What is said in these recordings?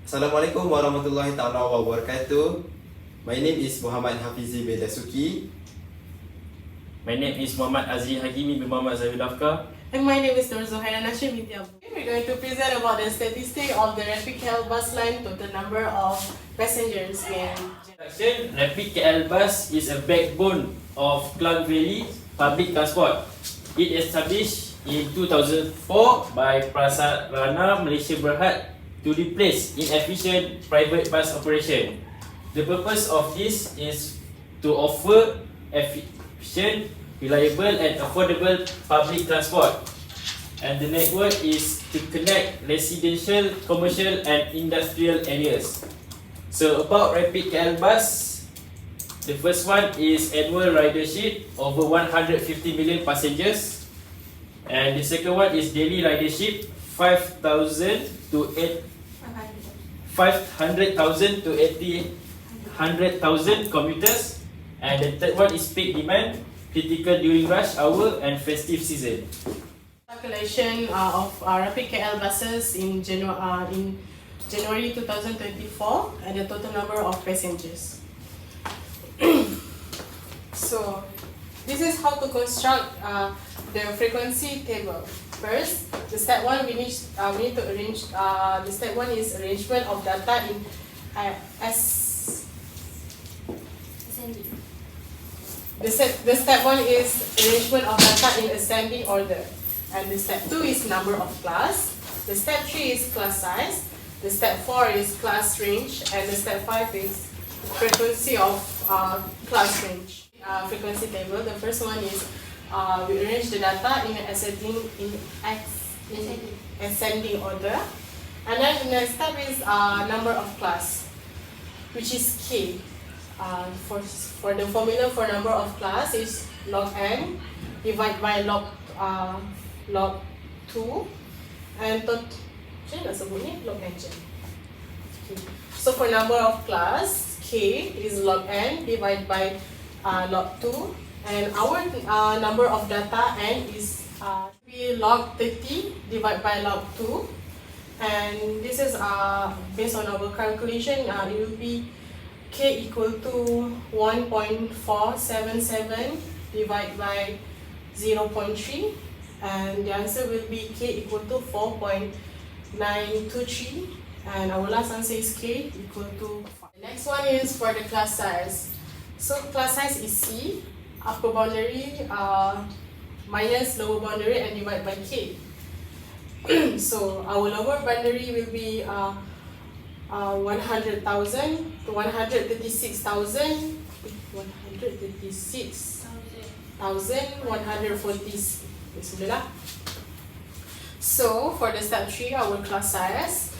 Assalamualaikum warahmatullahi taala wabarakatuh. My name is Muhammad Hafizi bin Dasuki. My name is Muhammad Azri Hakimi bin Muhammad Zahid Afka. And my name is Nur Zuhaira Nashim Vidya. We're going to present about the statistic of the Rapid KL bus line total number of passengers in Rapid KL bus is a backbone of Klang Valley public transport. It established in 2004 by Prasarana Malaysia Berhad to replace inefficient private bus operation. The purpose of this is to offer efficient, reliable and affordable public transport. And the network is to connect residential, commercial and industrial areas. So about Rapid KL bus, the first one is annual ridership over 150 million passengers. And the second one is daily ridership 500,000 to 100,000 commuters. And the third one is peak demand, critical during rush hour and festive season. Calculation of Rapid KL buses in January 2024 and the total number of passengers. So this is how to construct the frequency table. First, the step one we need to arrange. The step one is arrangement of data in The step one is arrangement of data in ascending order, and the step two is number of class. The step three is class size. The step four is class range, and the step five is frequency of class range. Frequency table. The first one is we arrange the data in ascending order, and then the next step is number of class, which is K. For the formula for number of class is log n divided by log 2 and log n. So for number of class, K is log n divided by log 2, and our number of data n is log 30 divided by log 2, and this is based on our calculation. It will be K equal to 1.477 divided by 0.3, and the answer will be K equal to 4.923, and our last answer is K equal to 5. The next one is for the class size. So class size is C, upper boundary minus lower boundary and divided by K. So our lower boundary will be 100,000 to 136,140. So for the step 3, our class size,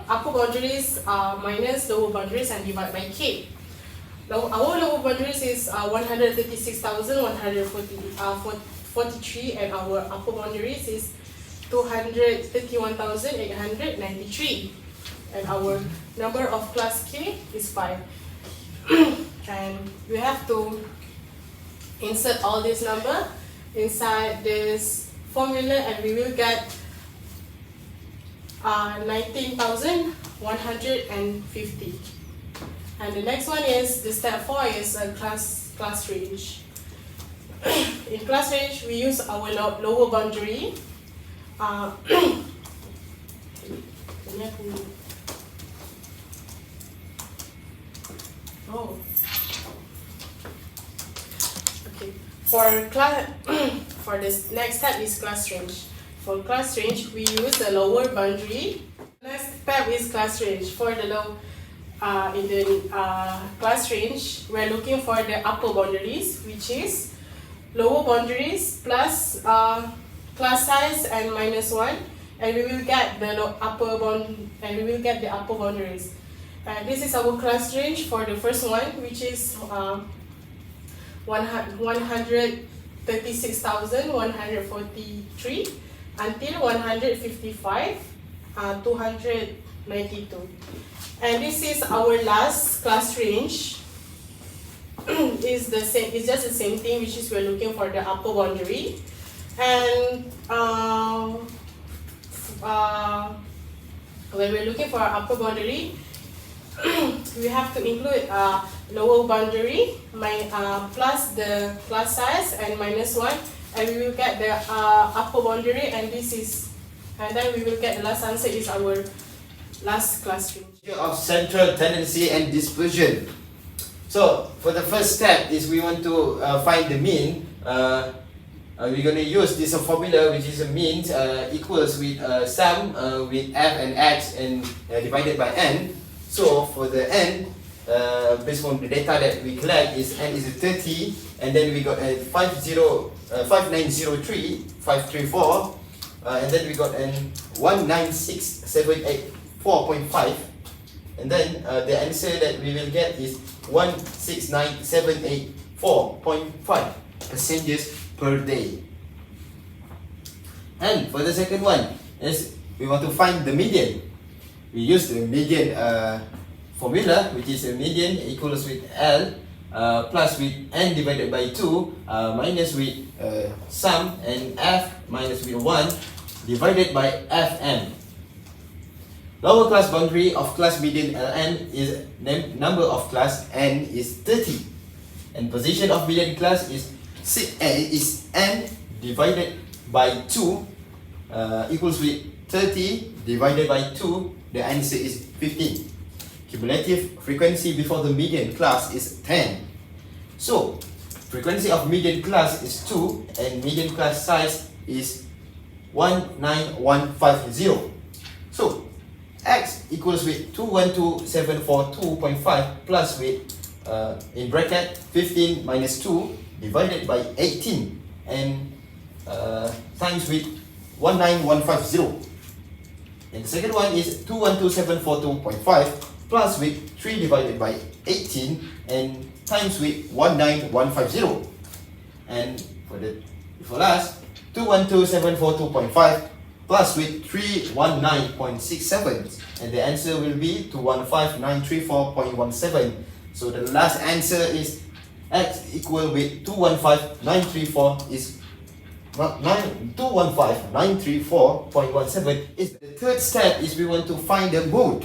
upper boundaries minus lower boundaries and divided by K. Now our lower boundaries is 136,143, and our upper boundaries is 231,893. And our number of class K is 5. And we have to insert all this number inside this formula, and we will get 19,150. And the next one is the step 4 is a class range. In class range, we use our lower boundary. Okay. For this next step is class range. For class range, we use the lower boundary. Next step is class range. For the in the class range, we're looking for the upper boundaries, which is lower boundaries plus class size and minus 1, and we will get the upper boundaries. This is our class range for the first one, which is 136,143 until 155,292. And this is our last class range. Is the same. It's just the same thing, which is we're looking for the upper boundary, and when we're looking for our upper boundary, we have to include lower boundary plus the class size and minus 1, and we will get the upper boundary, and then we will get the last answer is our last class range. Of central tendency and dispersion. So for the first step is we want to find the mean. We're going to use this formula, which is a mean equals with sum with f and x and divided by n. So for the n, based on the data that we collect, is n is 30, and then we got a 5903, 534, and then we got an 196784.5 and then the answer that we will get is 169,784.5 passengers per day. And for the second one is we want to find the median. We use the median formula, which is a median equals with L plus with n divided by 2 minus with sum and f minus with 1 divided by fm. Lower class boundary of class median Ln is number of class n is 30, and position of median class is n divided by 2 equals with 30 divided by 2. The answer is 15. Cumulative frequency before the median class is 10. So frequency of median class is 2 and median class size is 19150. So x equals with 212,742.5 plus with in bracket 15 minus 2 divided by 18 and times with 19150. And the second one is 212,742.5 plus with 3 divided by 18 and times with 19150. And for last 212,742.5 plus with 319.67, and the answer will be 215,934.17. So the last answer is x equal with 215,934 is 215,934.17 is the third step. Is we want to find the mode.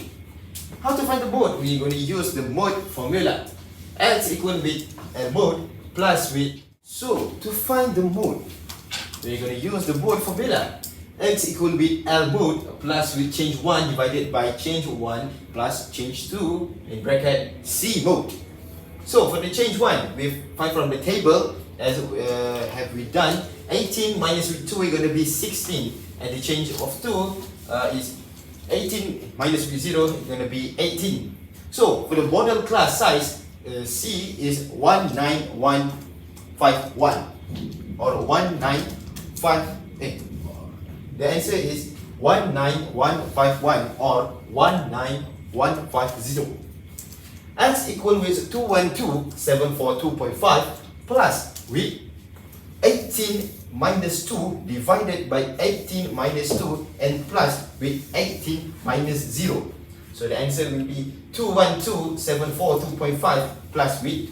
How to find the mode? We're going to use the mode formula. X equal with mode plus with. So to find the mode, we're going to use the mode formula. X equal with L mode plus with change 1 divided by change 1 plus change 2 in bracket C mode. So for the change 1, we find from the table as have we done. 18 minus with 2 is going to be 16, and the change of 2 is 18 minus with 0 is going to be 18. So for the model class size, C is 19151 or 195. The answer is 19151 or 19150. X equal with 212,742.5 plus with 18 minus 2 divided by 18 minus 2 and plus with 18 minus 0. So the answer will be 212,742.5 plus with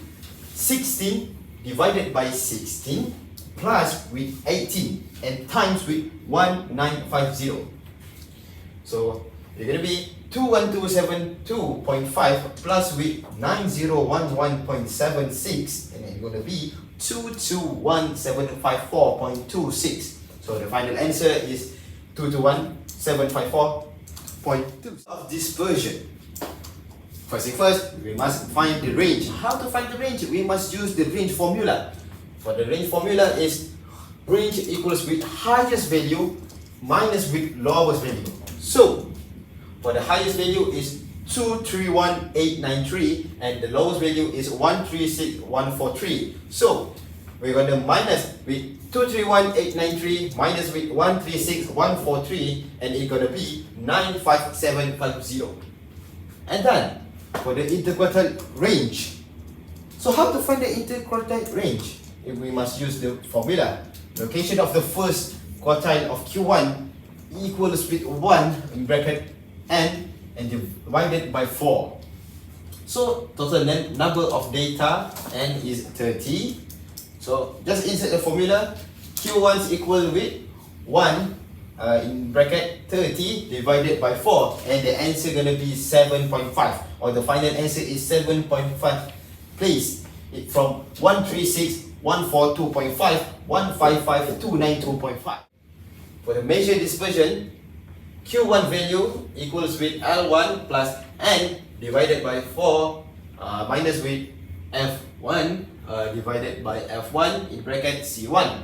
16 divided by 16 plus with 18 and times with 1950. So it's going to be 21272.5 plus with 9011.76, and it's going to be 221754.26. So the final answer is 221754.2 of dispersion. First thing first, we must find the range. How to find the range? We must use the range formula. For the range formula is range equals with highest value minus with lowest value. So for the highest value is 231,893 and the lowest value is 136,143. So we're going to minus with 231,893 minus with 136,143, and it's going to be 95750. And then for the interquartile range. So how to find the interquartile range? We must use the formula. Location of the first quartile of Q1 equals with 1 in bracket n and divided by 4. So total number of data n is 30. So just insert the formula. Q1 is equal with 1 in bracket 30 divided by 4, and the answer gonna be 7.5, or the final answer is 7.5. Please, from 136,142.5, 155,292.5. For the measure dispersion, Q1 value equals with L1 plus N divided by 4 minus with F1 divided by F1 in bracket C1.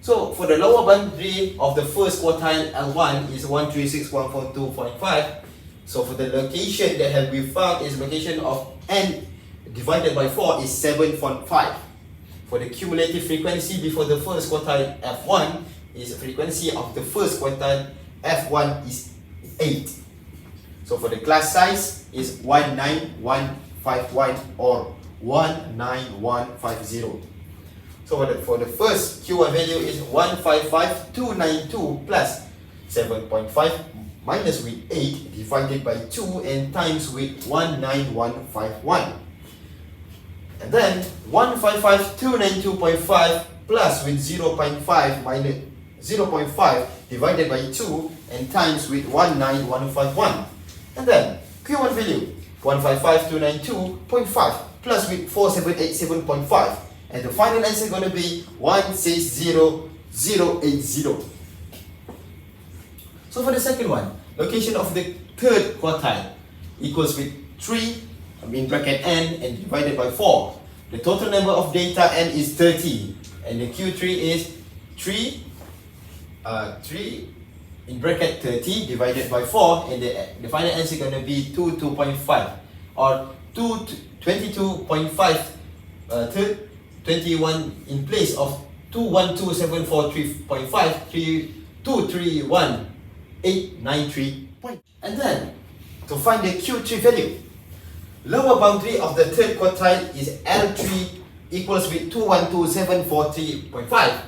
So for the lower boundary of the first quartile L1 is 136,142.5. So for the location that have been found is location of N divided by 4 is 7.5. For the cumulative frequency before the first quartile F1 is frequency of the first quartile F1 is 8. So for the class size is 19151 or 19150. So for the first Q1 value is 155,292 plus 7.5 minus with 8 divided by 2 and times with 19151. And then 155,292.5 plus with 0.5 minus 0.5 divided by 2 and times with 19151. And then Q1 value 155,292.5 plus with 4787.5, and the final answer is going to be 160080. So for the second one, location of the third quartile equals with 3 in bracket n and divided by 4. The total number of data n is 30, and the Q3 is 3 in bracket 30 divided by 4, and the final answer is going to be 22.5 or 22.5 21 in place of 212,743.5 231,893. And then to find the Q3 value, lower boundary of the third quartile is L3 equals with 212,743.5.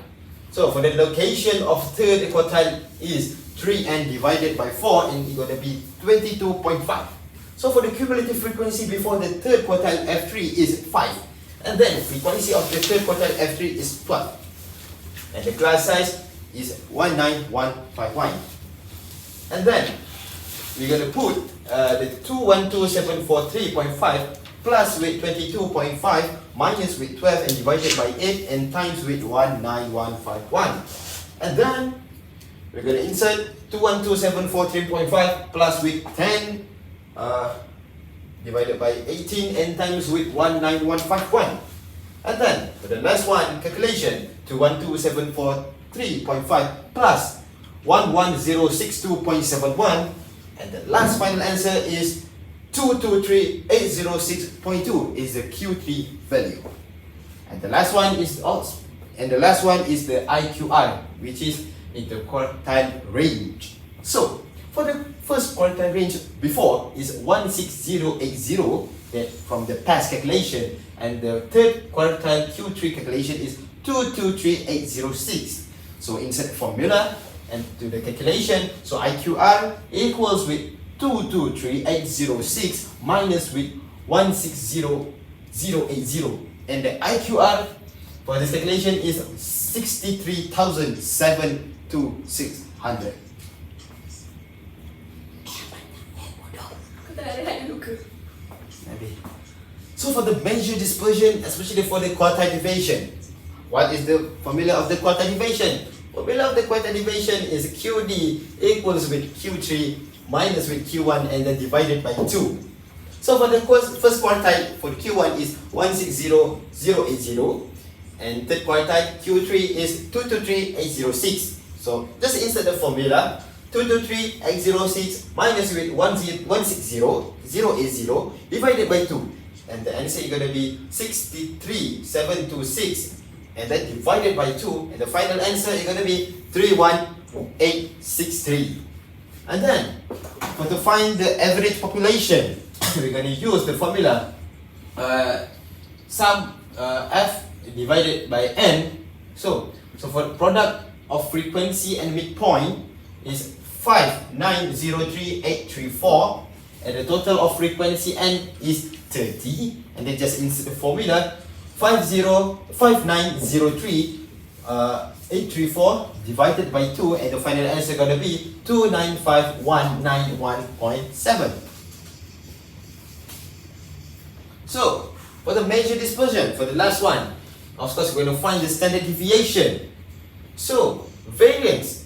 So for the location of third quartile is 3n divided by 4, and it's going to be 22.5. So for the cumulative frequency before the third quartile F3 is 5. And then frequency of the third quartile F3 is 12. And the class size is 19151. And then we're going to put the 212,743.5 plus with 22.5 minus with 12 and divided by 8 and times with 19151. And then we're going to insert 212,743.5 plus with 10 divided by 18 and times with 19151. And then for the last one, calculation 212,743.5 plus 11062.71, and the last final answer is 223,806.2 is the Q3 value. And the last one is the IQR, which is interquartile range. So for the first quartile range before is 16080, that from the past calculation, and the third quartile Q3 calculation is 223806. So insert formula and to the calculation. So IQR equals with 223806 minus with 160080, and the IQR for this calculation is 63,72600. So for the measure dispersion, especially for the quartile division, what is the formula of the quartile division? Formula of the quartile division is QD equals with Q3 minus with Q1 and then divided by 2. So for the first quartile for Q1 is 160080, and third quartile Q3 is 223806. So just insert the formula 223806 minus with 160080 divided by 2, and the answer is going to be 63,726, and then divided by 2, and the final answer is going to be 31863. And then to find the average population, we're going to use the formula sum F divided by N. So for the product of frequency and midpoint is 5903834, and the total of frequency N is 30, and then just insert the formula 5903 834 divided by 2, and the final answer gonna be 295,191.7. So, for the major dispersion, for the last one, of course we're going to find the standard deviation. So, variance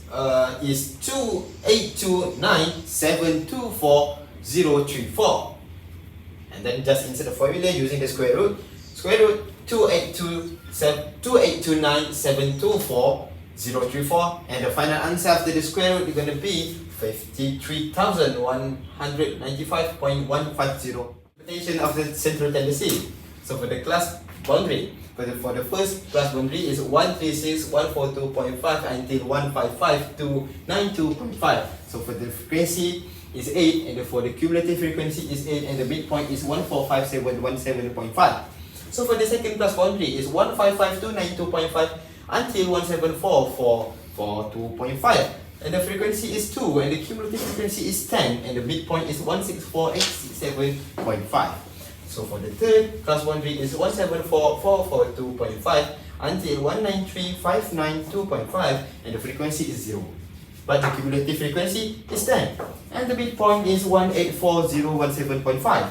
is 2829,724,034. And then just insert the formula using the square root. Square root 2829,724,034, and the final answer after the square root is going to be 53,195.150. Interpretation of the central tendency. So for the class boundary, for the first class boundary is 136,142.5 until 155,292.5. So for the frequency is 8, and for the cumulative frequency is 8, and the midpoint is 145,717.5. So for the second class boundary is 155,292.5 until 174,442.5. And the frequency is 2, and the cumulative frequency is 10, and the midpoint is 164,867.5. So for the third class boundary is 174,442.5 until 193,592.5, and the frequency is 0. But the cumulative frequency is 10, and the midpoint is 184,017.5.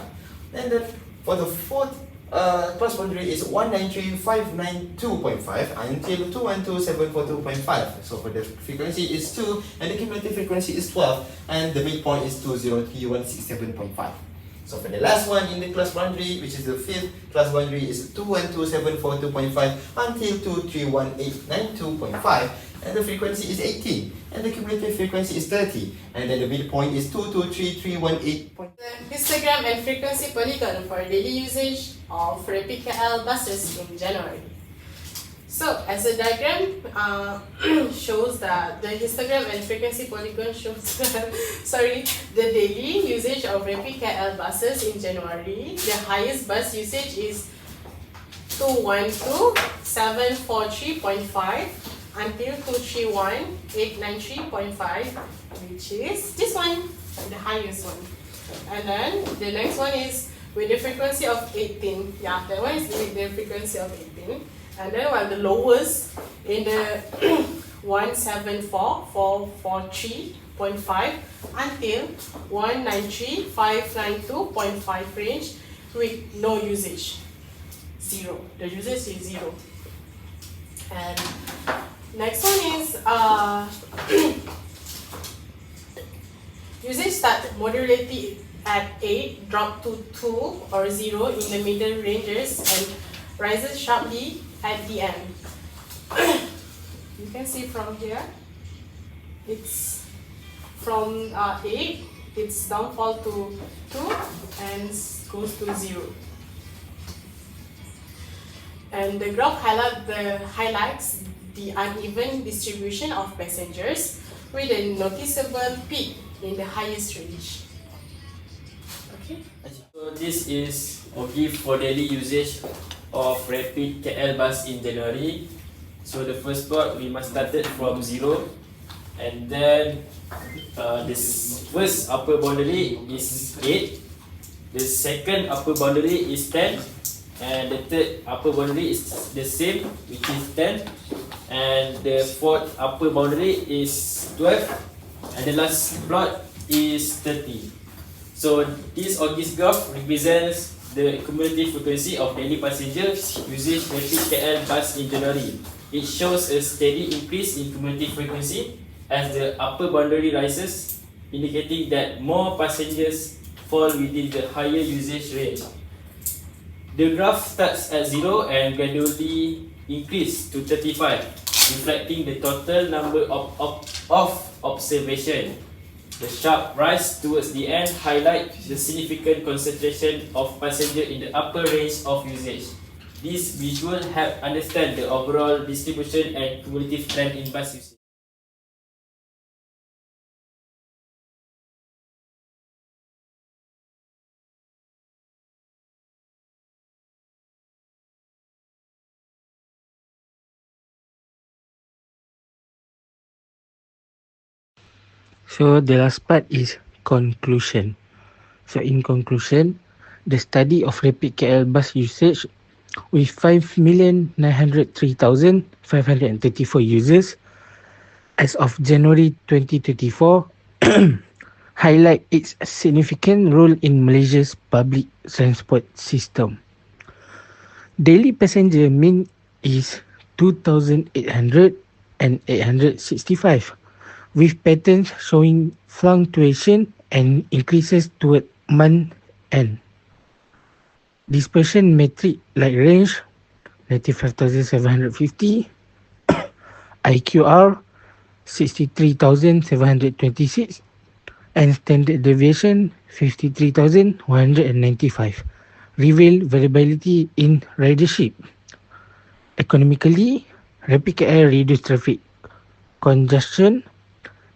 And then for the fourth class boundary is 193,592.5 until 212,742.5. So for the frequency is 2, and the cumulative frequency is 12, and the midpoint is 203,167.5. So for the last one in the class boundary, which is the fifth class boundary, is 212,742.5 until 231,892.5, and the frequency is 18, and the cumulative frequency is 30, and then the midpoint is 223,318. The histogram and frequency polygon for daily usage of rapid KL buses in January. So, as a diagram shows that the histogram and frequency polygon shows the daily usage of rapid KL buses in January. The highest bus usage is 212,743.5 until 231,893.5, which is this one, the highest one. And then the next one is with the frequency of 18. Yeah, that one is with the frequency of 18. And then while the lowest in the 174,443.5 until 193,592.5 range with no usage. 0. The usage is 0. And next one is usage start moderately at 8, drop to 2 or 0 in the middle ranges, and rises sharply at the end. You can see from here, it's from 8, its downfall to 2 and goes to 0. And the graph highlights the uneven distribution of passengers with a noticeable peak in the highest range. Okay. So this is give for daily usage of rapid KL bus in January. So the first plot we must start it from 0, and then this first upper boundary is 8, the second upper boundary is 10, and the third upper boundary is the same, which is 10, and the fourth upper boundary is 12, and the last plot is 30. So this graph represents the cumulative frequency of daily passengers using rapid KL bus in January. It shows a steady increase in cumulative frequency as the upper boundary rises, indicating that more passengers fall within the higher usage range. The graph starts at 0 and gradually increases to 35, reflecting the total number of observation. The sharp rise towards the end highlights the significant concentration of passengers in the upper range of usage. This visual helps understand the overall distribution and cumulative trend in bus usage. So the last part is conclusion. So in conclusion, the study of rapid KL bus usage with 5,903,534 users as of January 2024 highlight its significant role in Malaysia's public transport system. Daily passenger mean is 2,800 and 865, with patterns showing fluctuation and increases toward month end. Dispersion metric like range 95,750, IQR 63,726, and standard deviation 53,195 reveal variability in ridership. Economically, Rapid KL reduce traffic congestion,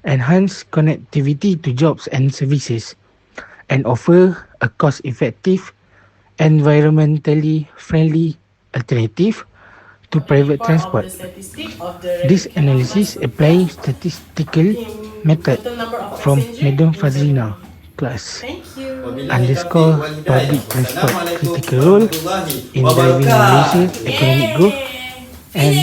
enhance connectivity to jobs and services, and offer a cost-effective, environmentally friendly alternative to private Report of transport. the statistic of the This Rapid KL analysis bus applying route statistical in method total number of from passengers Madam in Fazlina January. class Thank you. Wabillahi underscore taufiq wal hidayah. public transport Wassalamualaikum critical role warahmatullahi in driving wabarakatuh. Malaysia's economic growth and